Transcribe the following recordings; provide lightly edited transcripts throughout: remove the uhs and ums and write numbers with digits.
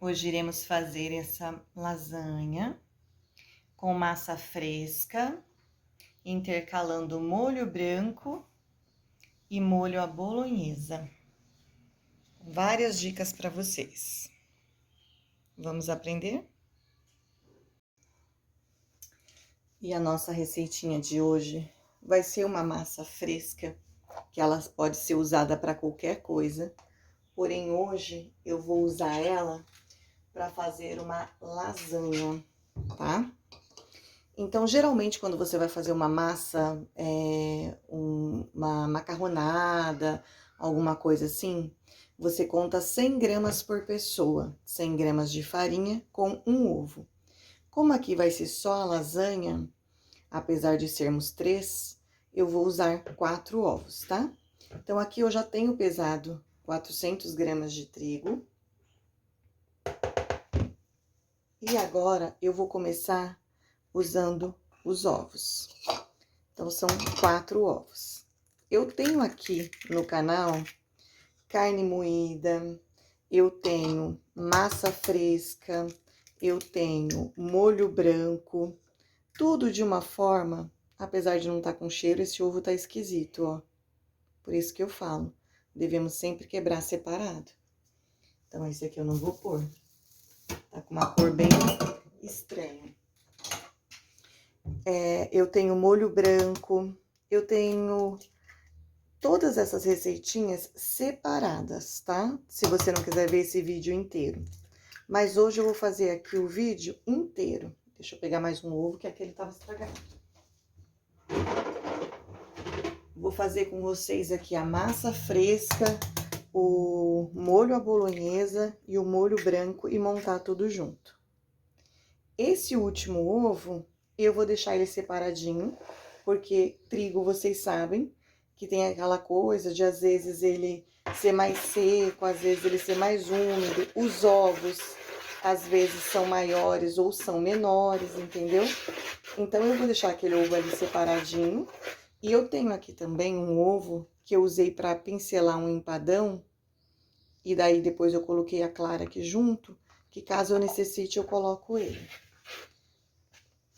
Hoje iremos fazer essa lasanha com massa fresca, intercalando molho branco e molho à bolonhesa. Várias dicas para vocês. Vamos aprender? E a nossa receitinha de hoje vai ser uma massa fresca, que ela pode ser usada para qualquer coisa. Porém, hoje eu vou usar ela para fazer uma lasanha, tá? Então, geralmente, quando você vai fazer uma massa, uma macarronada, alguma coisa assim, você conta 100 gramas por pessoa, 100 gramas de farinha com um ovo. Como aqui vai ser só a lasanha, apesar de sermos 3, eu vou usar 4 ovos, tá? Então, aqui eu já tenho pesado 400 gramas de trigo. E agora, eu vou começar usando os ovos. Então, são 4 ovos. Eu tenho aqui no canal carne moída, eu tenho massa fresca, eu tenho molho branco, tudo de uma forma, apesar de não estar com cheiro, esse ovo tá esquisito, ó. Por isso que eu falo, devemos sempre quebrar separado. Então, esse aqui eu não vou pôr. Tá com uma cor bem estranha. Eu tenho molho branco, eu tenho todas essas receitinhas separadas, tá? Se você não quiser ver esse vídeo inteiro. Mas hoje eu vou fazer aqui o vídeo inteiro. Deixa eu pegar mais um ovo, que aquele tava estragado. Vou fazer com vocês aqui a massa fresca, o molho à bolonhesa e o molho branco e montar tudo junto. Esse último ovo, eu vou deixar ele separadinho, porque trigo, vocês sabem, que tem aquela coisa de, às vezes, ele ser mais seco, às vezes ele ser mais úmido. Os ovos, às vezes, são maiores ou são menores, entendeu? Então, eu vou deixar aquele ovo ali separadinho. E eu tenho aqui também um ovo que eu usei para pincelar um empadão. E daí, depois eu coloquei a clara aqui junto, que caso eu necessite, eu coloco ele.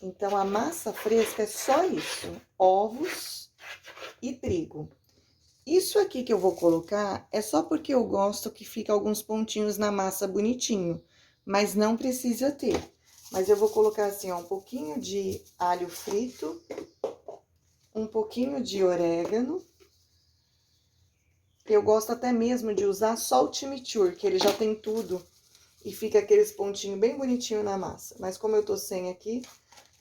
Então, a massa fresca é só isso, ovos e trigo. Isso aqui que eu vou colocar é só porque eu gosto que fica alguns pontinhos na massa bonitinho, mas não precisa ter. Mas eu vou colocar assim, ó, um pouquinho de alho frito, um pouquinho de orégano. Eu gosto até mesmo de usar só o chimichurri, que ele já tem tudo e fica aqueles pontinhos bem bonitinho na massa. Mas como eu tô sem aqui,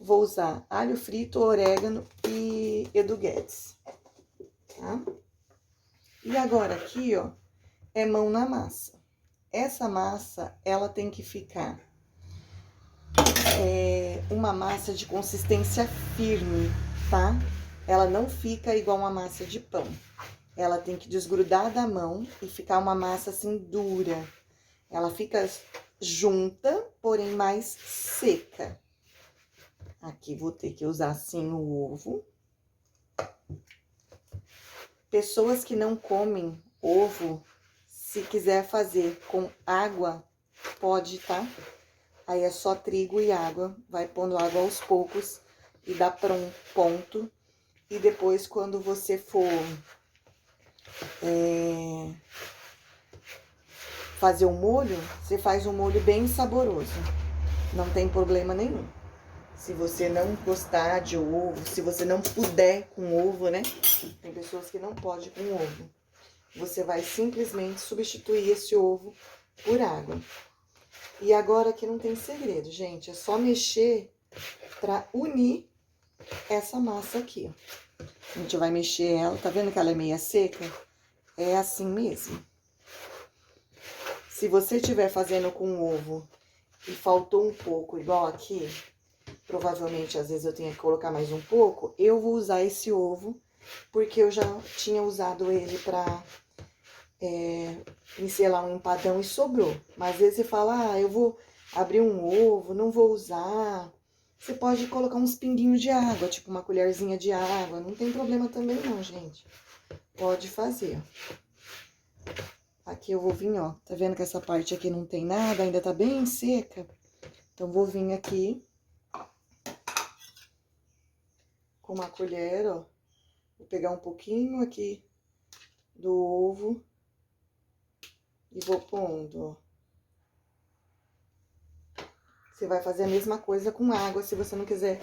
vou usar alho frito, orégano e Edu Guedes, tá? E agora aqui, ó, é mão na massa. Essa massa, ela tem que ficar uma massa de consistência firme, tá? Ela não fica igual uma massa de pão. Ela tem que desgrudar da mão e ficar uma massa assim dura. Ela fica junta, porém mais seca. Aqui vou ter que usar assim o ovo. Pessoas que não comem ovo, se quiser fazer com água, pode, tá? Aí é só trigo e água, vai pondo água aos poucos e dá para um ponto. E depois, quando você for fazer o molho, você faz um molho bem saboroso. Não tem problema nenhum. Se você não gostar de ovo, se você não puder com ovo, né? Tem pessoas que não podem com ovo. Você vai simplesmente substituir esse ovo por água. E agora aqui não tem segredo, gente. É só mexer pra unir essa massa aqui, ó. A gente vai mexer ela, tá vendo que ela é meia seca? É assim mesmo. Se você estiver fazendo com ovo e faltou um pouco, igual aqui, provavelmente, às vezes, eu tenho que colocar mais um pouco, eu vou usar esse ovo, porque eu já tinha usado ele pra pincelar um empadão e sobrou. Mas às vezes você fala, ah, eu vou abrir um ovo, não vou usar. Você pode colocar uns pinguinhos de água, tipo uma colherzinha de água, não tem problema também não, gente. Pode fazer. aqui eu vou vir, ó, tá vendo que essa parte aqui não tem nada, ainda tá bem seca? Então, vou vir aqui com uma colher, ó, vou pegar um pouquinho aqui do ovo e vou pondo, ó. Você vai fazer a mesma coisa com água, se você não quiser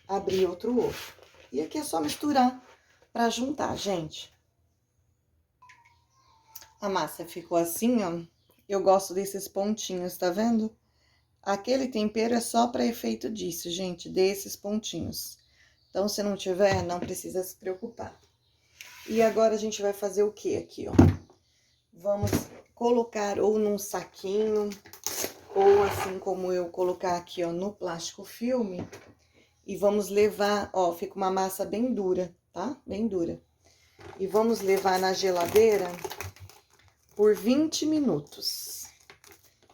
abrir outro ovo. E aqui é só misturar pra juntar, gente. A massa ficou assim, ó. Eu gosto desses pontinhos, tá vendo? Aquele tempero é só pra efeito disso, gente, desses pontinhos. Então, se não tiver, não precisa se preocupar. E agora, a gente vai fazer o quê aqui, ó? Vamos colocar ou num saquinho, ou assim como eu colocar aqui, ó, no plástico filme. E vamos levar, ó, fica uma massa bem dura, tá? Bem dura. E vamos levar na geladeira por 20 minutos.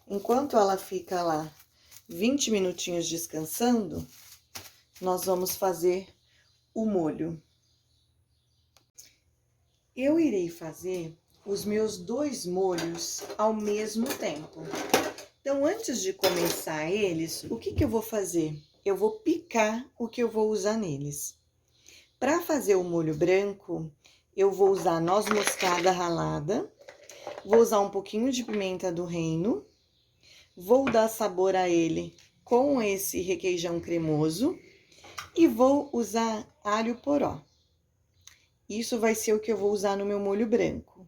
Enquanto ela fica lá 20 minutinhos descansando, nós vamos fazer o molho. Eu irei fazer os meus 2 molhos ao mesmo tempo. Então, antes de começar eles, o que eu vou fazer? Eu vou picar o que eu vou usar neles. Para fazer o molho branco, eu vou usar noz moscada ralada, vou usar um pouquinho de pimenta do reino, vou dar sabor a ele com esse requeijão cremoso e vou usar alho poró. Isso vai ser o que eu vou usar no meu molho branco.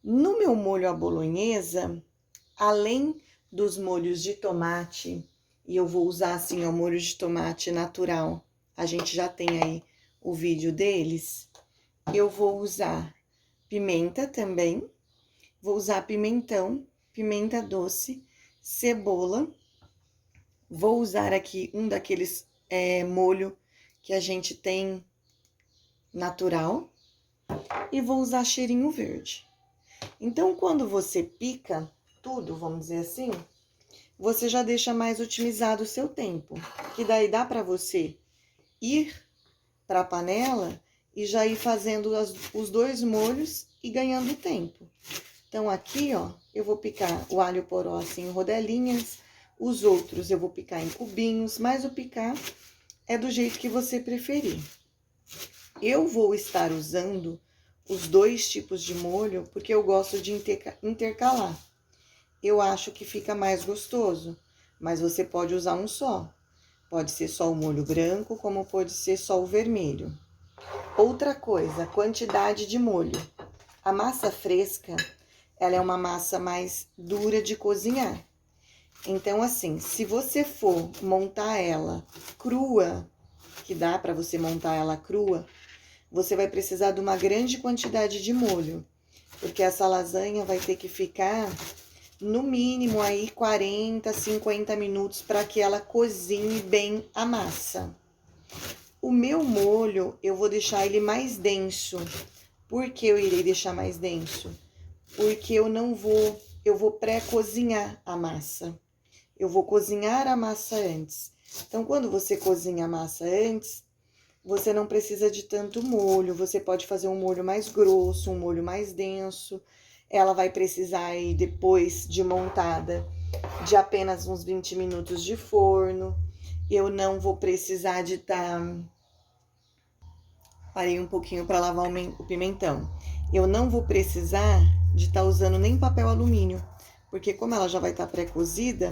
No meu molho à bolonhesa, além dos molhos de tomate, e eu vou usar assim, ó, molho de tomate natural, a gente já tem aí o vídeo deles, eu vou usar pimenta também, vou usar pimentão, pimenta doce, cebola, vou usar aqui um daqueles molho que a gente tem natural, e vou usar cheirinho verde. Então, quando você pica tudo, vamos dizer assim, você já deixa mais otimizado o seu tempo, que daí dá para você ir para a panela e já ir fazendo os 2 molhos e ganhando tempo. Então, aqui, ó, eu vou picar o alho poró assim em rodelinhas, os outros eu vou picar em cubinhos, mas o picar é do jeito que você preferir. Eu vou estar usando os 2 tipos de molho, porque eu gosto de intercalar. Eu acho que fica mais gostoso, mas você pode usar um só. Pode ser só o molho branco, como pode ser só o vermelho. Outra coisa, quantidade de molho. A massa fresca, ela é uma massa mais dura de cozinhar. Então, assim, se você for montar ela crua, que dá para você montar ela crua, você vai precisar de uma grande quantidade de molho, porque essa lasanha vai ter que ficar no mínimo aí 40, 50 minutos para que ela cozinhe bem a massa. O meu molho, eu vou deixar ele mais denso. Por que eu irei deixar mais denso? Porque eu vou pré-cozinhar a massa. Eu vou cozinhar a massa antes. Então, quando você cozinha a massa antes, você não precisa de tanto molho. Você pode fazer um molho mais grosso, um molho mais denso. Ela vai precisar aí, depois de montada, de apenas uns 20 minutos de forno. Eu não vou precisar de Parei um pouquinho para lavar o pimentão. Eu não vou precisar de estar usando nem papel alumínio, porque como ela já vai estar pré-cozida,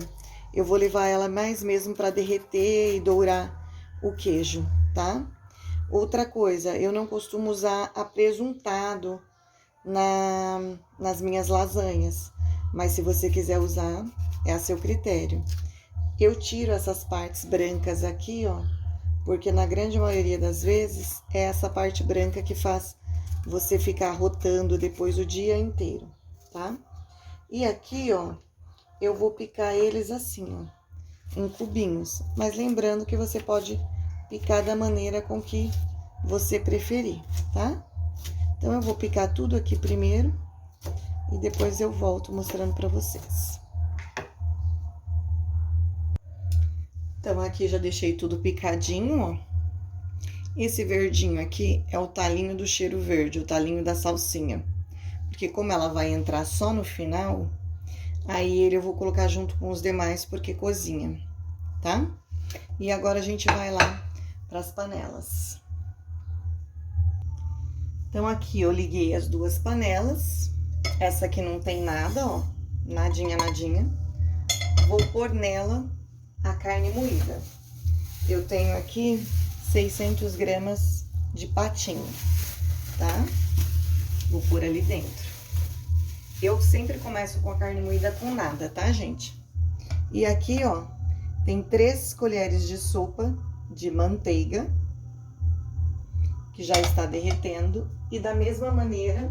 eu vou levar ela mais mesmo para derreter e dourar o queijo, tá? Outra coisa, eu não costumo usar apresuntado nas minhas lasanhas, mas se você quiser usar, é a seu critério. Eu tiro essas partes brancas aqui, ó, porque na grande maioria das vezes é essa parte branca que faz você ficar rotando depois o dia inteiro, tá? E aqui, ó, eu vou picar eles assim, ó, em cubinhos, mas lembrando que você pode picar da maneira com que você preferir, tá? Então, eu vou picar tudo aqui primeiro e depois eu volto mostrando pra vocês. Então, aqui já deixei tudo picadinho, ó. Esse verdinho aqui é o talinho do cheiro verde, o talinho da salsinha. porque como ela vai entrar só no final, aí eu vou colocar junto com os demais porque cozinha, tá? E agora a gente vai lá para as panelas. Então, aqui eu liguei as duas panelas. Essa aqui não tem nada, ó, nadinha, nadinha. Vou pôr nela a carne moída. Eu tenho aqui 600 gramas de patinho, tá? Vou pôr ali dentro. Eu sempre começo com a carne moída com nada, tá, gente? E aqui, ó, tem 3 colheres de sopa de manteiga, que já está derretendo. E da mesma maneira,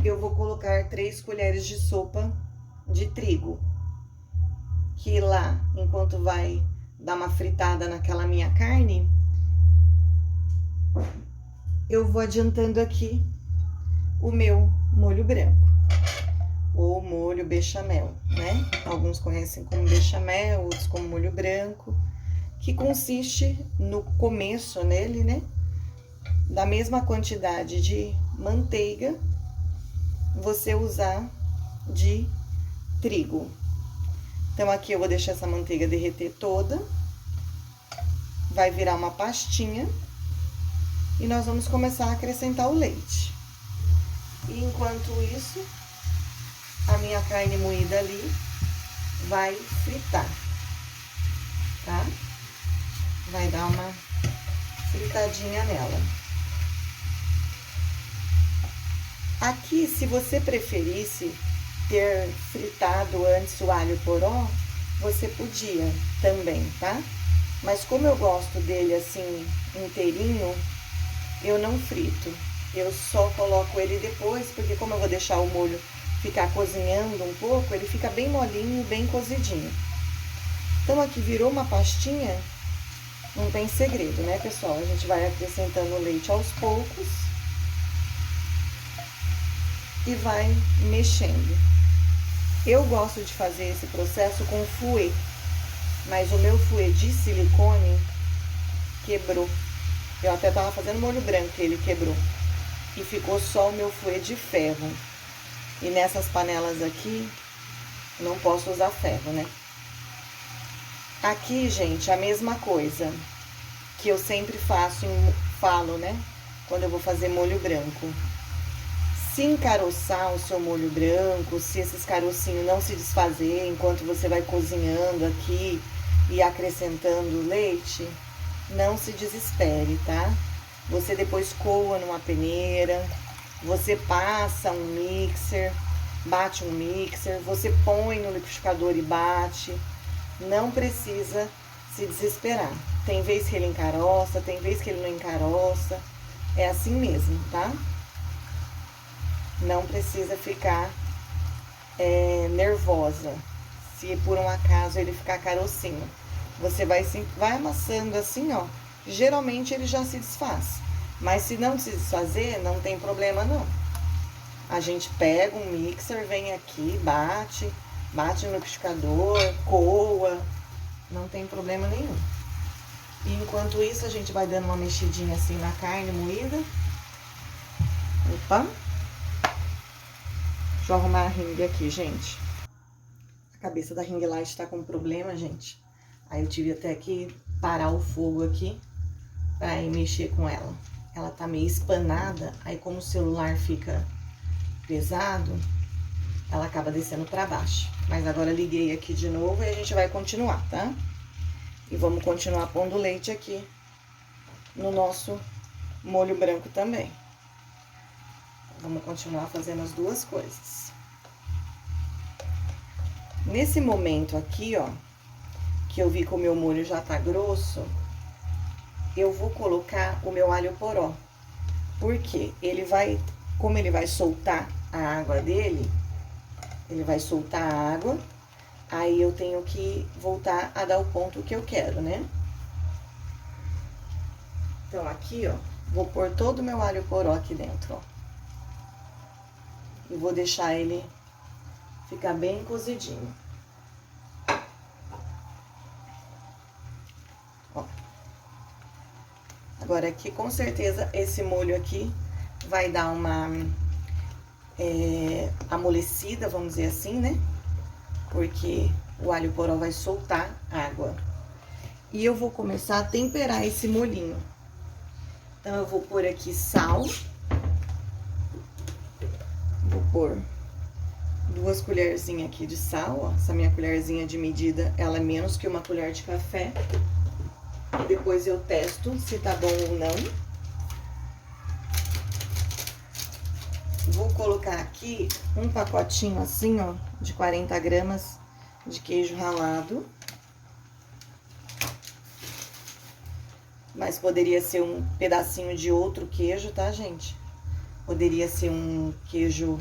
eu vou colocar 3 colheres de sopa de trigo. Que lá, enquanto vai dar uma fritada naquela minha carne, eu vou adiantando aqui o meu molho branco, ou molho bechamel, né? Alguns conhecem como bechamel, outros como molho branco, que consiste no começo nele, né? Da mesma quantidade de manteiga, você usar de trigo. Então, aqui eu vou deixar essa manteiga derreter toda, vai virar uma pastinha, e nós vamos começar a acrescentar o leite. E enquanto isso, a minha carne moída ali vai fritar, tá? Vai dar uma fritadinha nela. Aqui, se você preferisse ter fritado antes o alho poró, você podia também, tá? Mas como eu gosto dele assim, inteirinho, eu não frito. Eu só coloco ele depois, porque como eu vou deixar o molho ficar cozinhando um pouco, ele fica bem molinho, bem cozidinho. Então, aqui virou uma pastinha, não tem segredo, né, pessoal? A gente vai acrescentando o leite aos poucos e vai mexendo. Eu gosto de fazer esse processo com fouet, mas o meu fouet de silicone quebrou. Eu até tava fazendo molho branco e ele quebrou. E ficou só o meu fouet de ferro. E nessas panelas aqui, não posso usar ferro, né? Aqui, gente, a mesma coisa que eu sempre falo, né? Quando eu vou fazer molho branco. Se encaroçar o seu molho branco, se esses carocinhos não se desfazer enquanto você vai cozinhando aqui e acrescentando leite, não se desespere, tá? Você depois coa numa peneira, você passa um mixer, bate um mixer, você põe no liquidificador e bate. Não precisa se desesperar. Tem vez que ele encaroça, tem vez que ele não encaroça. É assim mesmo, tá? Não precisa ficar nervosa se por um acaso ele ficar carocinho. Você vai amassando assim, ó. Geralmente ele já se desfaz. Mas se não se desfazer, não tem problema não. A gente pega um mixer, vem aqui, bate no liquidificador, coa. Não tem problema nenhum. E enquanto isso, a gente vai dando uma mexidinha assim na carne moída. Opa! Deixa eu arrumar a ring aqui, gente. A cabeça da ring light tá com problema, gente. Aí eu tive até que parar o fogo aqui pra ir mexer com ela. Ela tá meio espanada, aí como o celular fica pesado, ela acaba descendo pra baixo. Mas agora liguei aqui de novo e a gente vai continuar, tá? E vamos continuar pondo leite aqui no nosso molho branco também. Vamos continuar fazendo as duas coisas. Nesse momento aqui, ó, que eu vi que o meu molho já tá grosso, eu vou colocar o meu alho poró. Porque ele vai, como ele vai soltar a água dele, ele vai soltar a água, aí eu tenho que voltar a dar o ponto que eu quero, né? Então, aqui, ó, vou pôr todo o meu alho poró aqui dentro, ó. E vou deixar ele ficar bem cozidinho. Ó. Agora aqui, com certeza, esse molho aqui vai dar uma amolecida, vamos dizer assim, né? Porque o alho poró vai soltar água. E eu vou começar a temperar esse molhinho. Então, eu vou pôr aqui sal. Vou pôr 2 colherzinhas aqui de sal, ó. Essa minha colherzinha de medida, ela é menos que 1 colher de café. E depois eu testo se tá bom ou não. Vou colocar aqui um pacotinho assim, ó, de 40 gramas de queijo ralado. Mas poderia ser um pedacinho de outro queijo, tá, gente? Poderia ser um queijo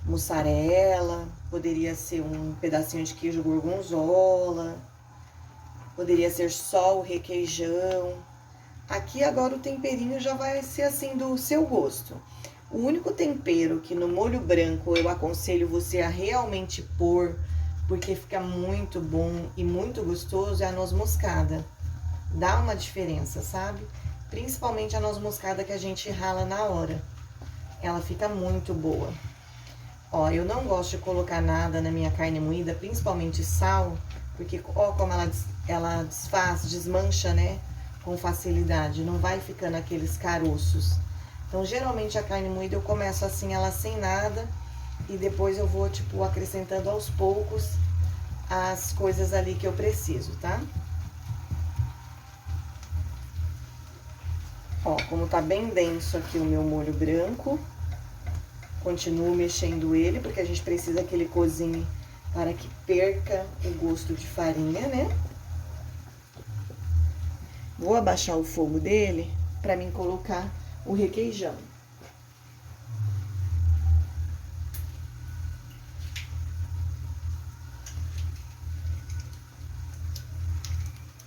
mussarela, poderia ser um pedacinho de queijo gorgonzola, poderia ser só o requeijão. Aqui agora o temperinho já vai ser assim do seu gosto. O único tempero que no molho branco eu aconselho você a realmente pôr, porque fica muito bom e muito gostoso, é a noz moscada. Dá uma diferença, sabe? Principalmente a noz moscada que a gente rala na hora. Ela fica muito boa. Ó, eu não gosto de colocar nada na minha carne moída, principalmente sal, porque ó como ela desfaz, desmancha, né? Com facilidade, não vai ficando aqueles caroços. Então, geralmente a carne moída eu começo assim, ela sem nada, e depois eu vou, tipo, acrescentando aos poucos as coisas ali que eu preciso, tá? Ó, como tá bem denso aqui o meu molho branco, continuo mexendo ele, porque a gente precisa que ele cozinhe para que perca o gosto de farinha, né? Vou abaixar o fogo dele para mim colocar o requeijão.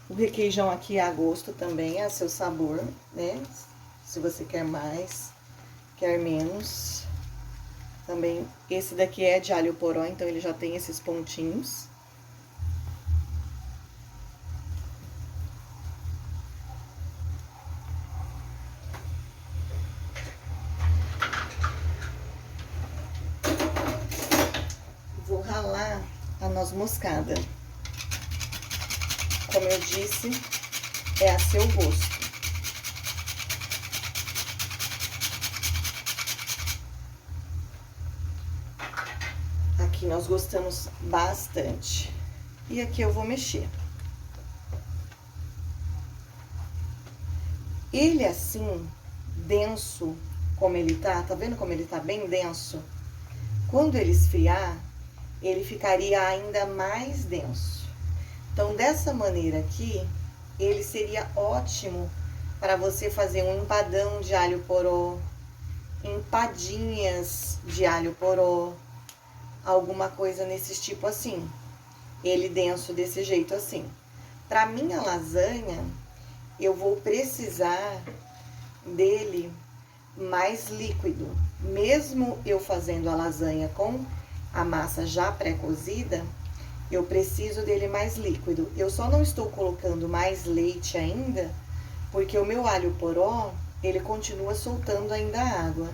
O requeijão aqui é a gosto também, é a seu sabor, né? Se você quer mais, quer menos. Também, esse daqui é de alho poró, então ele já tem esses pontinhos. Vou ralar a noz moscada. Como eu disse, é a seu gosto. Aqui nós gostamos bastante. E aqui eu vou mexer. Ele assim, denso, como ele tá vendo como ele tá bem denso? Quando ele esfriar, ele ficaria ainda mais denso. Então, dessa maneira aqui, ele seria ótimo para você fazer um empadão de alho poró, empadinhas de alho poró, alguma coisa nesse tipo assim. Ele denso desse jeito assim. Para minha lasanha, eu vou precisar dele mais líquido. Mesmo eu fazendo a lasanha com a massa já pré-cozida, eu preciso dele mais líquido. Eu só não estou colocando mais leite ainda, porque o meu alho poró, ele continua soltando ainda a água.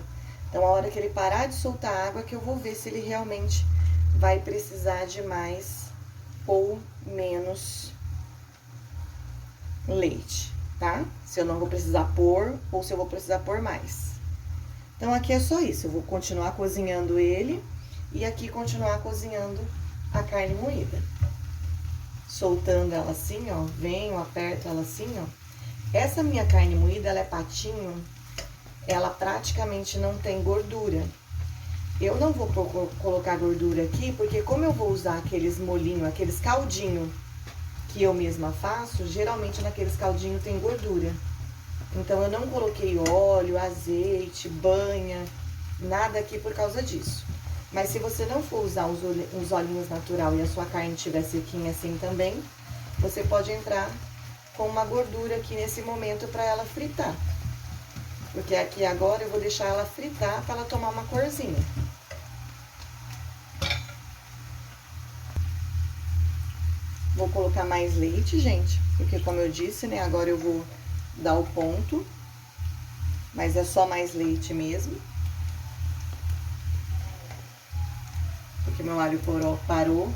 Então, a hora que ele parar de soltar água, que eu vou ver se ele realmente vai precisar de mais ou menos leite, tá? Se eu não vou precisar pôr ou se eu vou precisar pôr mais. Então, aqui é só isso. Eu vou continuar cozinhando ele e aqui continuar cozinhando a carne moída. Soltando ela assim, ó, venho, aperto ela assim, ó. Essa minha carne moída, ela é patinho, ela praticamente não tem gordura. Eu não vou colocar gordura aqui, porque como eu vou usar aqueles molhinhos, aqueles caldinhos que eu mesma faço, geralmente naqueles caldinhos tem gordura. Então, eu não coloquei óleo, azeite, banha, nada aqui por causa disso. Mas se você não for usar os olhinhos natural e a sua carne estiver sequinha assim também, você pode entrar com uma gordura aqui nesse momento para ela fritar. Porque aqui agora eu vou deixar ela fritar para ela tomar uma corzinha. Vou colocar mais leite, gente, porque como eu disse, né, agora eu vou dar o ponto, mas é só mais leite mesmo. que meu alho poró parou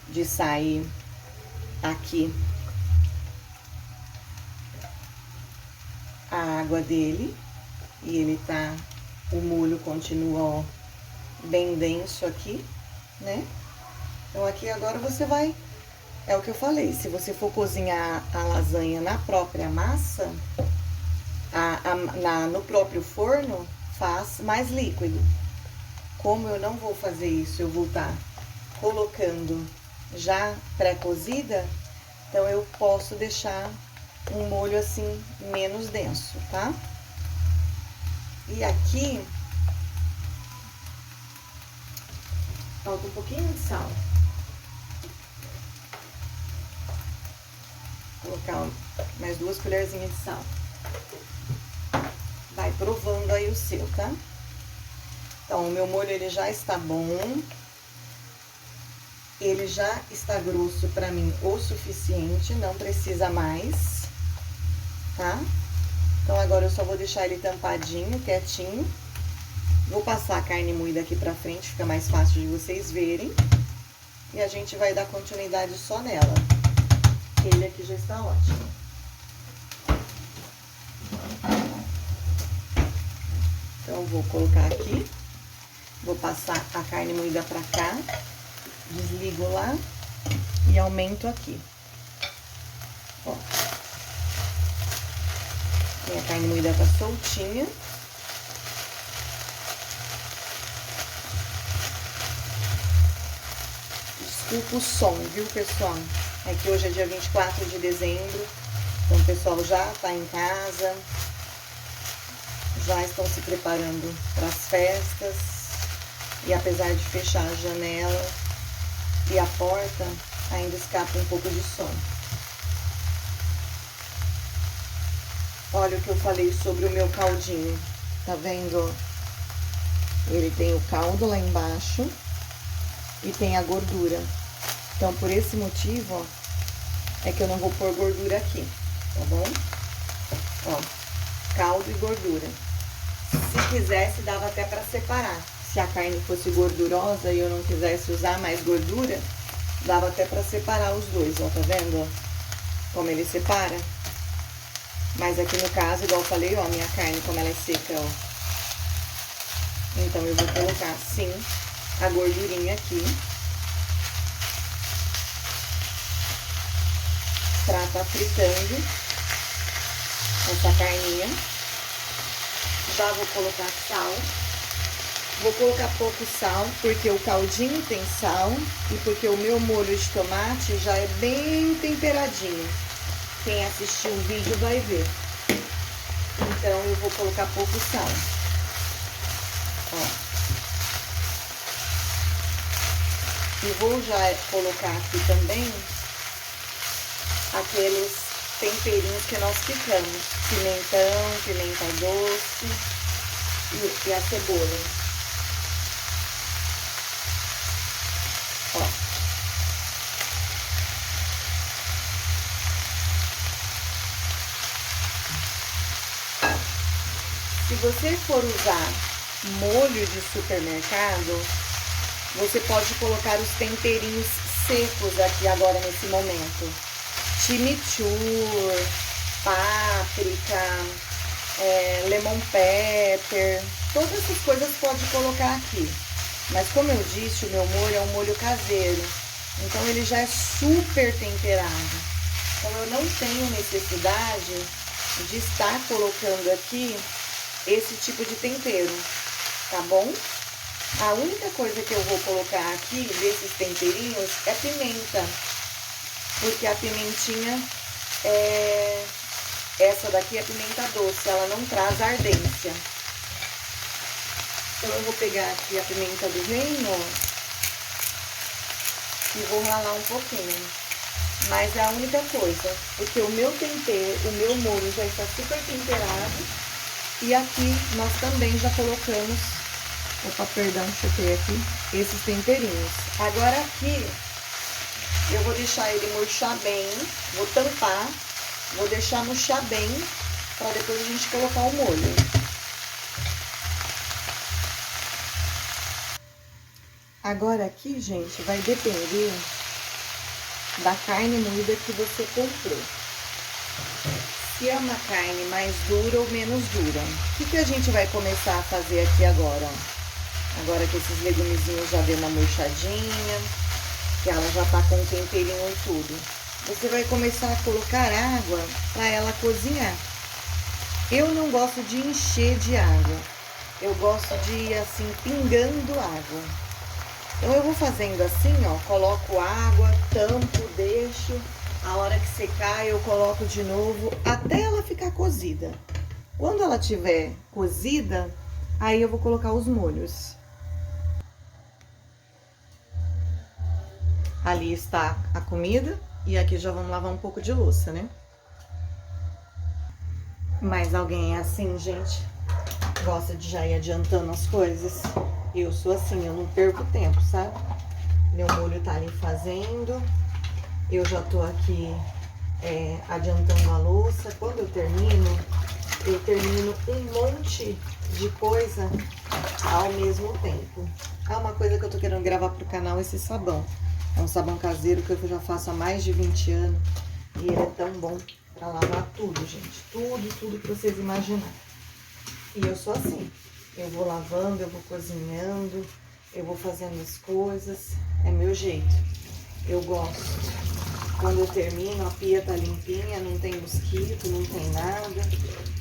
de sair aqui a água dele. E ele tá, o molho continua, ó, bem denso aqui, né? Então, aqui agora você vai, é o que eu falei, se você for cozinhar a lasanha na própria massa, no próprio forno, faz mais líquido. Como eu não vou fazer isso, eu vou estar colocando já pré-cozida, então eu posso deixar um molho assim menos denso, tá? E aqui falta um pouquinho de sal. Vou colocar mais 2 colherzinhas de sal. Vai provando aí o seu, tá? Então, o meu molho, ele já está bom. Ele já está grosso pra mim o suficiente, não precisa mais, tá? Então, agora eu só vou deixar ele tampadinho, quietinho. Vou passar a carne moída aqui pra frente, fica mais fácil de vocês verem. E a gente vai dar continuidade só nela. Ele aqui já está ótimo. Então, eu vou colocar aqui. Vou passar a carne moída pra cá. Desligo lá e aumento aqui. Ó. Minha carne moída tá soltinha. Desculpa o som, viu, pessoal? É que hoje é dia 24 de dezembro, então o pessoal já tá em casa, já estão se preparando para as festas, e apesar de fechar a janela e a porta, ainda escapa um pouco de som. Olha o que eu falei sobre o meu caldinho, tá vendo? Ele tem o caldo lá embaixo e tem a gordura. Então, por esse motivo, ó, é que eu não vou pôr gordura aqui, tá bom? Ó, caldo e gordura. Se quisesse, dava até pra separar. Se a carne fosse gordurosa e eu não quisesse usar mais gordura, dava até pra separar os dois, ó, tá vendo? Ó, como ele separa. Mas aqui no caso, igual eu falei, ó, minha carne, como ela é seca, ó. Então, eu vou colocar, sim, a gordurinha aqui. Pra tá fritando essa carninha. Já vou colocar sal. Vou colocar pouco sal, porque o caldinho tem sal e porque o meu molho de tomate já é bem temperadinho. Quem assistiu o vídeo vai ver. Então, eu vou colocar pouco sal. Ó. E vou já colocar aqui também aqueles temperinhos que nós picamos. Pimentão, pimenta doce e a cebola. Ó. Se você for usar molho de supermercado, você pode colocar os temperinhos secos aqui agora nesse momento. Chimichurri, páprica, lemon pepper, todas essas coisas pode colocar aqui. Mas como eu disse, o meu molho é um molho caseiro, então ele já é super temperado. Então eu não tenho necessidade de estar colocando aqui esse tipo de tempero, tá bom? A única coisa que eu vou colocar aqui desses temperinhos é pimenta, porque a pimentinha essa daqui é pimenta doce, ela não traz ardência. Então, eu vou pegar aqui a pimenta do reino e vou ralar um pouquinho. Mas é a única coisa, porque o meu tempero, o meu molho já está super temperado. E aqui nós também já colocamos, opa, perdão, chutei aqui, esses temperinhos. Agora aqui, eu vou deixar ele murchar bem, vou tampar, vou deixar murchar bem, para depois a gente colocar o molho. Agora aqui, gente, vai depender da carne moída que você comprou. Se é uma carne mais dura ou menos dura. O que a gente vai começar a fazer aqui agora, ó? Agora que esses legumezinhos já deu uma murchadinha, que ela já tá com o temperinho e tudo. Você vai começar a colocar água para ela cozinhar. Eu não gosto de encher de água. Eu gosto de ir assim, pingando água. Então, eu vou fazendo assim, ó. Coloco água, tampo, deixo. A hora que secar, eu coloco de novo, até ela ficar cozida. Quando ela tiver cozida, aí eu vou colocar os molhos. Ali está a comida. E aqui já vamos lavar um pouco de louça, né? Mas alguém é assim, gente? Gosta de já ir adiantando as coisas? Eu sou assim, eu não perco tempo, sabe? Meu molho tá ali fazendo. Eu já tô aqui adiantando a louça. Quando eu termino um monte de coisa ao mesmo tempo. Ah, uma coisa que eu tô querendo gravar pro canal é esse sabão. É um sabão caseiro que eu já faço há mais de 20 anos. E ele é tão bom pra lavar tudo, gente. Tudo que vocês imaginarem. E eu sou assim. Eu vou lavando, eu vou cozinhando, eu vou fazendo as coisas. É meu jeito. Eu gosto. Quando eu termino, a pia tá limpinha, não tem mosquito, não tem nada.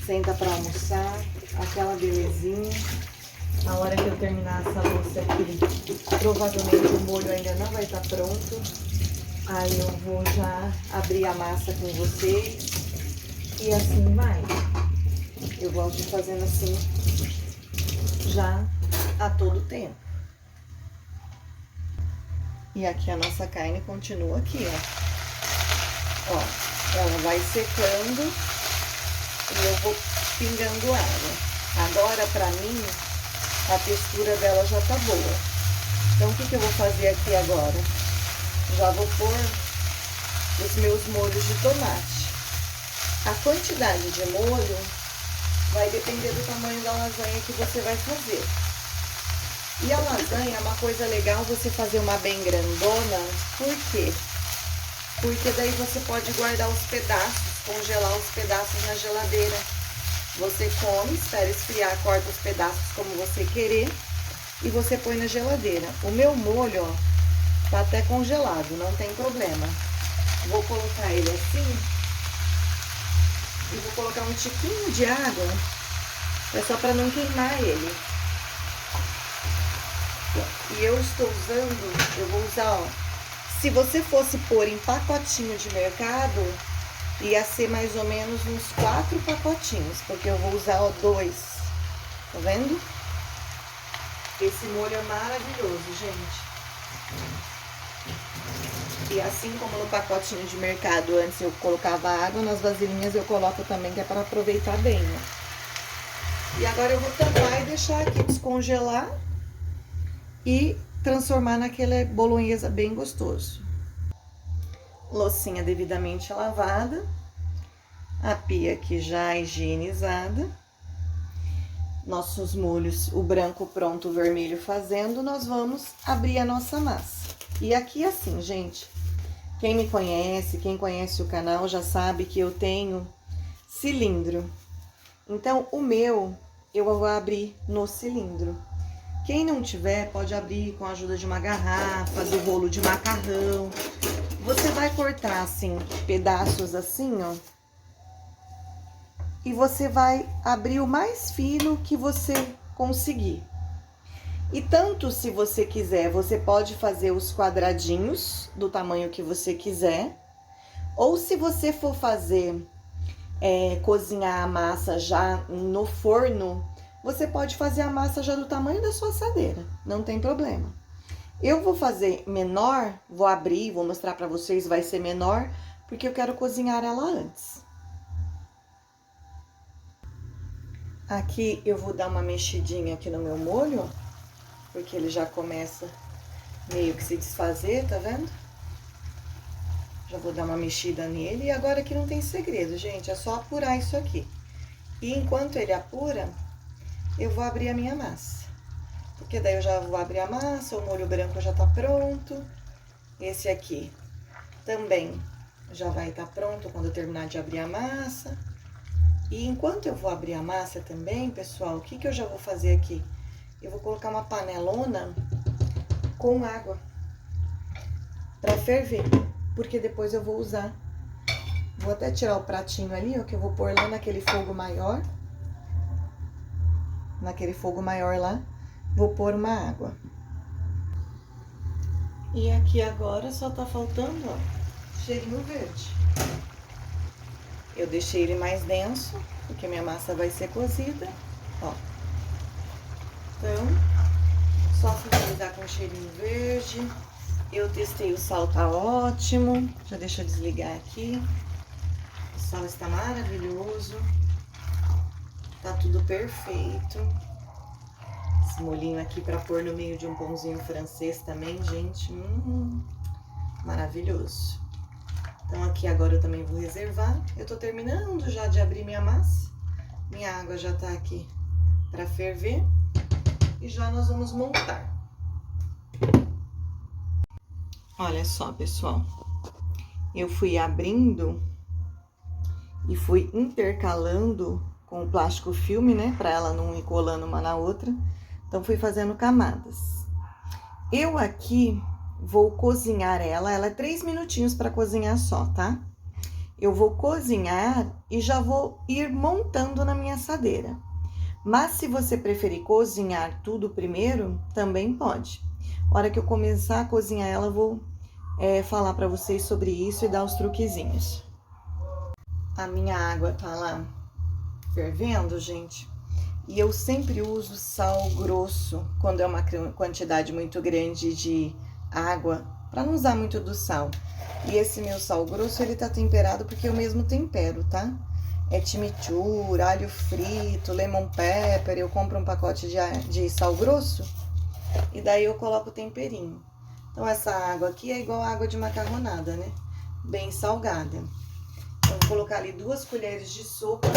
Senta pra almoçar, aquela belezinha. Na hora que eu terminar essa louça aqui, provavelmente o molho ainda não vai estar pronto. Aí eu vou já abrir a massa com vocês. E assim vai. Eu gosto de fazendo assim, já a todo tempo. E aqui a nossa carne continua aqui, ó. Ó, ela vai secando e eu vou pingando água. Agora, pra mim, a textura dela já tá boa. Então, o que eu vou fazer aqui agora? Já vou pôr os meus molhos de tomate. A quantidade de molho vai depender do tamanho da lasanha que você vai fazer. E a lasanha é uma coisa legal você fazer uma bem grandona. Por quê? Porque daí você pode guardar os pedaços, congelar os pedaços na geladeira. Você come, espera esfriar, corta os pedaços como você querer e você põe na geladeira. O meu molho, ó, tá até congelado, não tem problema. Vou colocar ele assim e vou colocar um tiquinho de água, é só para não queimar ele. E eu estou usando, eu vou usar, ó, se você fosse pôr em pacotinho de mercado, ia ser mais ou menos uns 4 pacotinhos, porque eu vou usar, ó, 2. Tá vendo? Esse molho é maravilhoso, gente. E assim como no pacotinho de mercado, antes eu colocava água, nas vasilhinhas eu coloco também, que é para aproveitar bem, né? E agora eu vou tampar e deixar aqui descongelar e transformar naquele bolonhesa bem gostoso. Loucinha devidamente lavada. A pia aqui já higienizada. Nossos molhos, o branco pronto, o vermelho fazendo, nós vamos abrir a nossa massa. E aqui assim, gente, quem me conhece, quem conhece o canal já sabe que eu tenho cilindro. Então, o meu, eu vou abrir no cilindro. Quem não tiver, pode abrir com a ajuda de uma garrafa, do rolo de macarrão. Você vai cortar, assim, pedaços assim, ó. E você vai abrir o mais fino que você conseguir. E tanto se você quiser, você pode fazer os quadradinhos do tamanho que você quiser. Ou se você for fazer, cozinhar a massa já no forno, você pode fazer a massa já do tamanho da sua assadeira, não tem problema. Eu vou fazer menor, vou abrir, vou mostrar pra vocês, vai ser menor, porque eu quero cozinhar ela antes. Aqui eu vou dar uma mexidinha aqui no meu molho, porque ele já começa meio que se desfazer, tá vendo? Já vou dar uma mexida nele. E agora aqui não tem segredo, gente, é só apurar isso aqui. E enquanto ele apura, eu vou abrir a minha massa. porque daí eu já vou abrir a massa, o molho branco já tá pronto. Esse aqui também já vai estar pronto quando eu terminar de abrir a massa. E enquanto eu vou abrir a massa também, pessoal, o que que eu já vou fazer aqui? Eu vou colocar uma panelona com água para ferver, porque depois eu vou usar. Vou até tirar o pratinho ali, ó, que eu vou pôr lá naquele fogo maior. Naquele fogo maior lá, vou pôr uma água. E aqui agora só tá faltando, ó, cheirinho verde. Eu deixei ele mais denso, porque minha massa vai ser cozida, ó. Então, só finalizar com cheirinho verde. Eu testei o sal, tá ótimo. Já deixa eu desligar aqui. O sal está maravilhoso. Tá tudo perfeito. Esse molhinho aqui pra pôr no meio de um pãozinho francês também, gente. Maravilhoso. Então, aqui agora eu também vou reservar. Eu tô terminando já de abrir minha massa. Minha água já tá aqui pra ferver. E já nós vamos montar. Olha só, pessoal. Eu fui abrindo e fui intercalando com o plástico filme, né? Pra ela não ir colando uma na outra. Então, fui fazendo camadas. Eu aqui vou cozinhar ela é 3 minutinhos para cozinhar só, tá? Eu vou cozinhar e já vou ir montando na minha assadeira. Mas se você preferir cozinhar tudo primeiro, também pode. A hora que eu começar a cozinhar ela, eu vou falar para vocês sobre isso e dar os truquezinhos. A minha água tá lá fervendo, gente. E eu sempre uso sal grosso quando é uma quantidade muito grande de água, para não usar muito do sal. E esse meu sal grosso, ele tá temperado porque eu mesmo tempero, tá? É chimichurri, alho frito, lemon pepper, eu compro um pacote de sal grosso e daí eu coloco o temperinho. Então, essa água aqui é igual a água de macarronada, né? Bem salgada. Eu vou colocar ali 2 colheres de sopa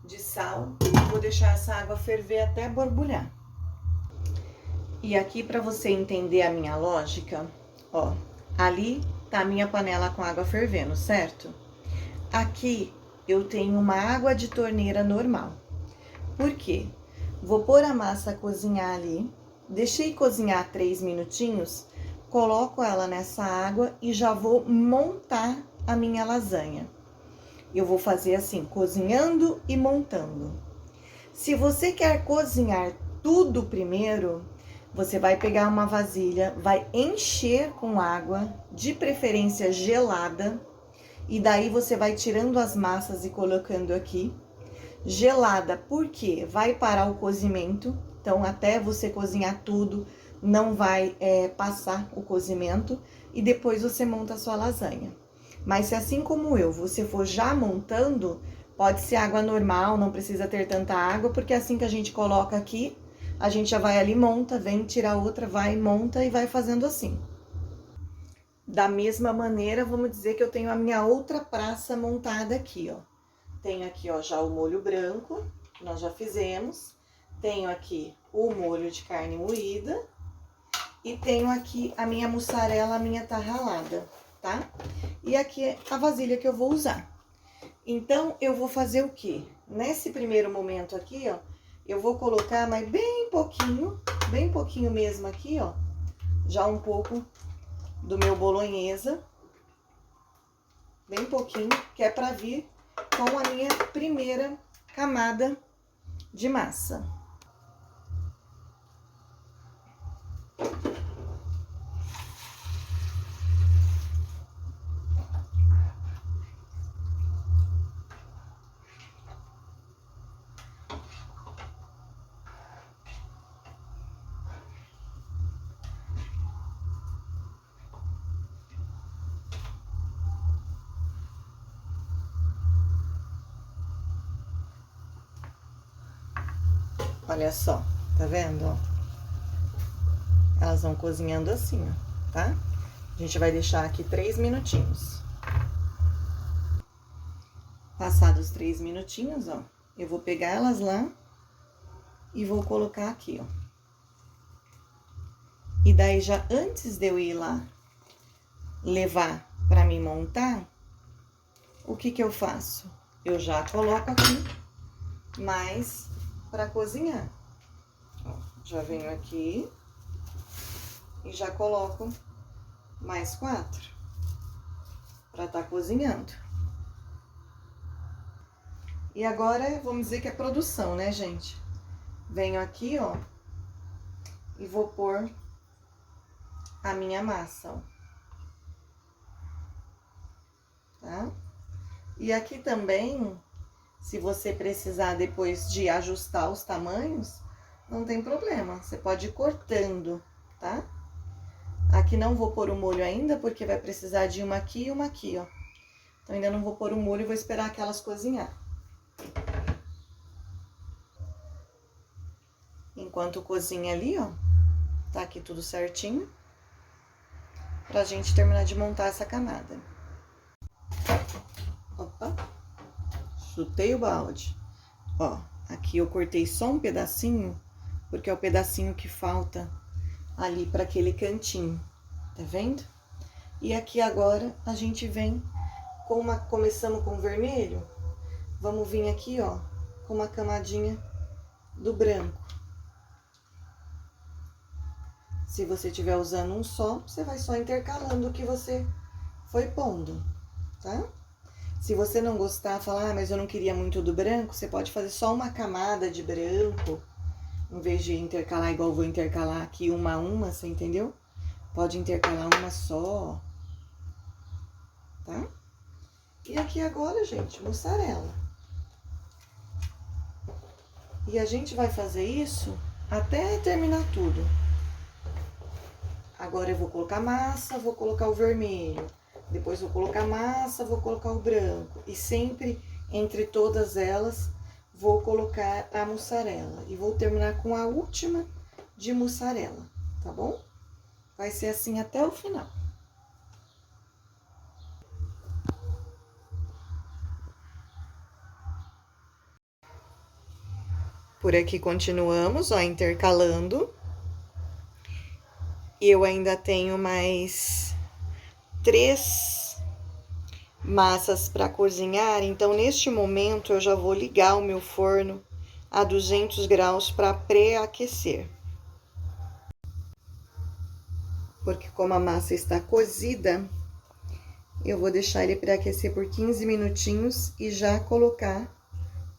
de sal e vou deixar essa água ferver até borbulhar. E aqui, para você entender a minha lógica, ó, ali tá a minha panela com água fervendo, certo? Aqui eu tenho uma água de torneira normal. Por quê? Vou pôr a massa a cozinhar ali, deixei cozinhar 3 minutinhos, coloco ela nessa água e já vou montar a minha lasanha. Eu vou fazer assim, cozinhando e montando. Se você quer cozinhar tudo primeiro, você vai pegar uma vasilha, vai encher com água, de preferência gelada, e daí você vai tirando as massas e colocando aqui. Gelada, porque vai parar o cozimento, então até você cozinhar tudo, não vai passar o cozimento, e depois você monta a sua lasanha. Mas se assim como eu, você for já montando, pode ser água normal, não precisa ter tanta água, porque assim que a gente coloca aqui, a gente já vai ali, monta, vem, tira outra, vai, monta e vai fazendo assim. Da mesma maneira, vamos dizer que eu tenho a minha outra praça montada aqui, ó. Tenho aqui, ó, já o molho branco, que nós já fizemos. Tenho aqui o molho de carne moída. E tenho aqui a minha mussarela, a minha tá ralada, tá? E aqui é a vasilha que eu vou usar. Então, eu vou fazer o quê? Nesse primeiro momento aqui, ó, eu vou colocar, mas bem pouquinho mesmo aqui, ó, já um pouco do meu bolonhesa, bem pouquinho, que é pra vir com a minha primeira camada de massa. Olha só, tá vendo, ó? Elas vão cozinhando assim, ó, tá? A gente vai deixar aqui 3 minutinhos. Passados 3 minutinhos, ó, eu vou pegar elas lá e vou colocar aqui, ó. E daí, já antes de eu ir lá levar para me montar, o que que eu faço? Eu já coloco aqui mais para cozinhar. Ó, já venho aqui e já coloco mais 4 para tá cozinhando. E agora, vamos dizer que é produção, né, gente? Venho aqui, ó, e vou pôr a minha massa, ó. Tá? E aqui também, se você precisar depois de ajustar os tamanhos, não tem problema, você pode ir cortando, tá? Aqui não vou pôr o molho ainda, porque vai precisar de uma aqui e uma aqui, ó. Então, ainda não vou pôr o molho e vou esperar aquelas cozinhar. Enquanto cozinha ali, ó, tá aqui tudo certinho, pra gente terminar de montar essa camada. Opa, chutei o balde. Ó, aqui eu cortei só um pedacinho, porque é o pedacinho que falta ali para aquele cantinho, tá vendo? E aqui agora a gente vem começamos com o vermelho, vamos vir aqui, ó, com uma camadinha do branco. Se você estiver usando um só, você vai só intercalando o que você foi pondo, tá? Se você não gostar, falar, ah, mas eu não queria muito do branco, você pode fazer só uma camada de branco, em vez de intercalar igual eu vou intercalar aqui uma a uma, você entendeu? Pode intercalar uma só, tá? E aqui agora, gente, mussarela. E a gente vai fazer isso até terminar tudo. Agora eu vou colocar massa, vou colocar o vermelho. Depois vou colocar massa, vou colocar o branco. E sempre, entre todas elas, vou colocar a mussarela. E vou terminar com a última de mussarela, tá bom? Vai ser assim até o final. Por aqui continuamos, ó, intercalando. Eu ainda tenho mais 3 massas para cozinhar, então neste momento eu já vou ligar o meu forno a 200 graus para pré-aquecer. Porque como a massa está cozida, eu vou deixar ele pré-aquecer por 15 minutinhos e já colocar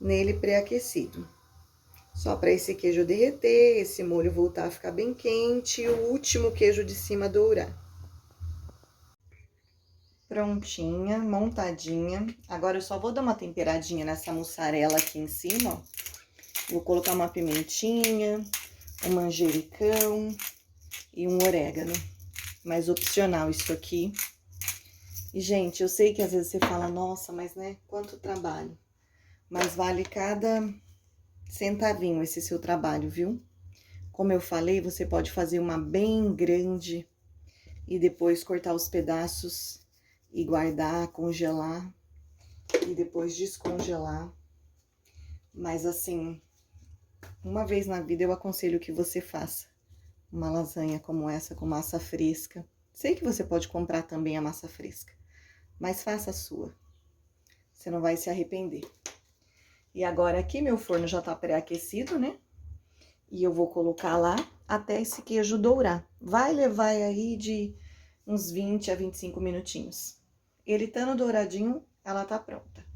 nele pré-aquecido. Só para esse queijo derreter, esse molho voltar a ficar bem quente e o último queijo de cima dourar. Prontinha, montadinha. Agora eu só vou dar uma temperadinha nessa mussarela aqui em cima, ó. Vou colocar uma pimentinha, um manjericão e um orégano. Mais opcional isso aqui. E, gente, eu sei que às vezes você fala, nossa, mas né, quanto trabalho. Mas vale cada centavinho esse seu trabalho, viu? Como eu falei, você pode fazer uma bem grande e depois cortar os pedaços e guardar, congelar e depois descongelar. Mas assim, uma vez na vida eu aconselho que você faça uma lasanha como essa com massa fresca. Sei que você pode comprar também a massa fresca, mas faça a sua. Você não vai se arrepender. E agora aqui meu forno já tá pré-aquecido, né? E eu vou colocar lá até esse queijo dourar. Vai levar aí de uns 20 a 25 minutinhos. Ele estando douradinho, ela tá pronta.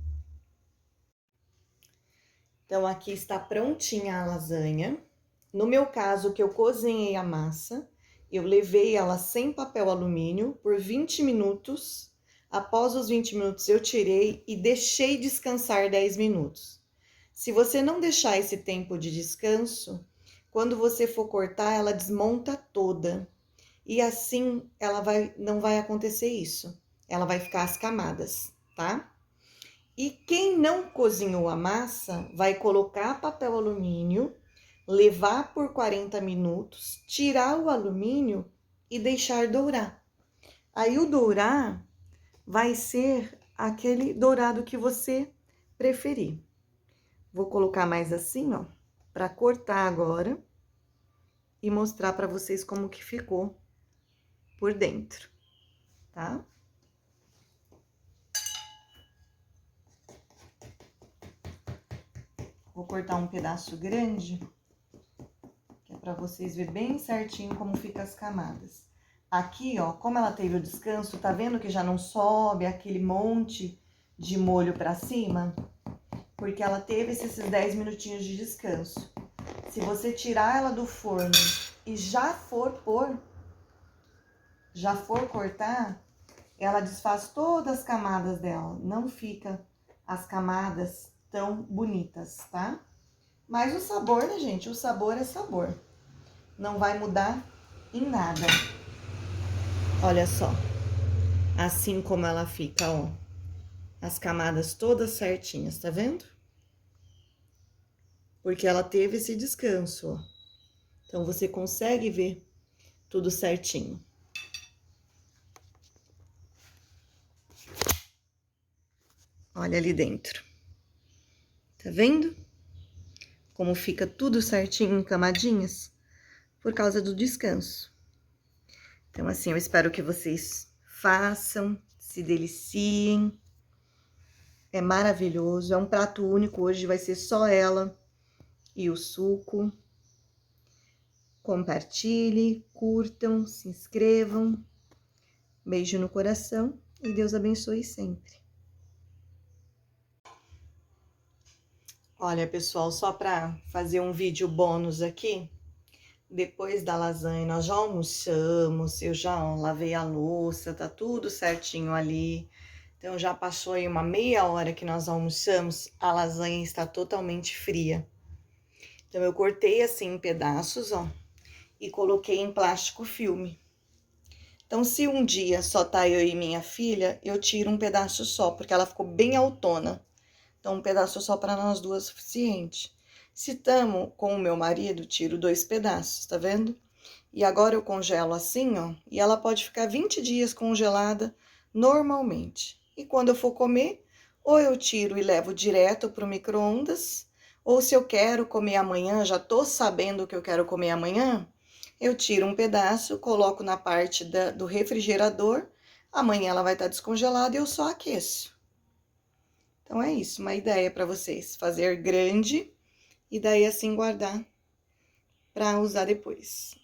Então, aqui está prontinha a lasanha. No meu caso, que eu cozinhei a massa, eu levei ela sem papel alumínio por 20 minutos. Após os 20 minutos, eu tirei e deixei descansar 10 minutos. Se você não deixar esse tempo de descanso, quando você for cortar, ela desmonta toda. E assim, não vai acontecer isso. Ela vai ficar as camadas, tá? E quem não cozinhou a massa, vai colocar papel alumínio, levar por 40 minutos, tirar o alumínio e deixar dourar. Aí, o dourar vai ser aquele dourado que você preferir. Vou colocar mais assim, ó, para cortar agora. e mostrar pra vocês como que ficou por dentro, tá? Vou cortar um pedaço grande, que é pra vocês verem bem certinho como fica as camadas. Aqui, ó, como ela teve o descanso, tá vendo que já não sobe aquele monte de molho pra cima? Porque ela teve esses 10 minutinhos de descanso. Se você tirar ela do forno e já for cortar, ela desfaz todas as camadas dela. Não fica as camadas tão bonitas, tá? Mas o sabor, né, gente? O sabor é sabor. Não vai mudar em nada. Olha só. Assim como ela fica, ó. As camadas todas certinhas, tá vendo? Porque ela teve esse descanso, ó. Então, você consegue ver tudo certinho. Olha ali dentro. Tá vendo? Como fica tudo certinho em camadinhas? Por causa do descanso. Então, assim, eu espero que vocês façam, se deliciem. É maravilhoso, é um prato único, hoje vai ser só ela e o suco. Compartilhe, curtam, se inscrevam. Beijo no coração e Deus abençoe sempre. Olha, pessoal, só para fazer um vídeo bônus aqui, depois da lasanha nós já almoçamos, eu já lavei a louça, tá tudo certinho ali. Então já passou aí uma meia hora que nós almoçamos, a lasanha está totalmente fria. Então eu cortei assim em pedaços, ó, e coloquei em plástico filme. Então, se um dia só tá eu e minha filha, eu tiro um pedaço só, porque ela ficou bem autona. Então, um pedaço só para nós duas é suficiente. Se tamo com o meu marido, tiro 2 pedaços, tá vendo? E agora eu congelo assim, ó, e ela pode ficar 20 dias congelada normalmente. E quando eu for comer, ou eu tiro e levo direto pro micro-ondas, ou se eu quero comer amanhã, já tô sabendo o que eu quero comer amanhã, eu tiro um pedaço, coloco na parte do refrigerador, amanhã ela vai estar descongelada e eu só aqueço. Então é isso, uma ideia para vocês, fazer grande e daí assim guardar para usar depois.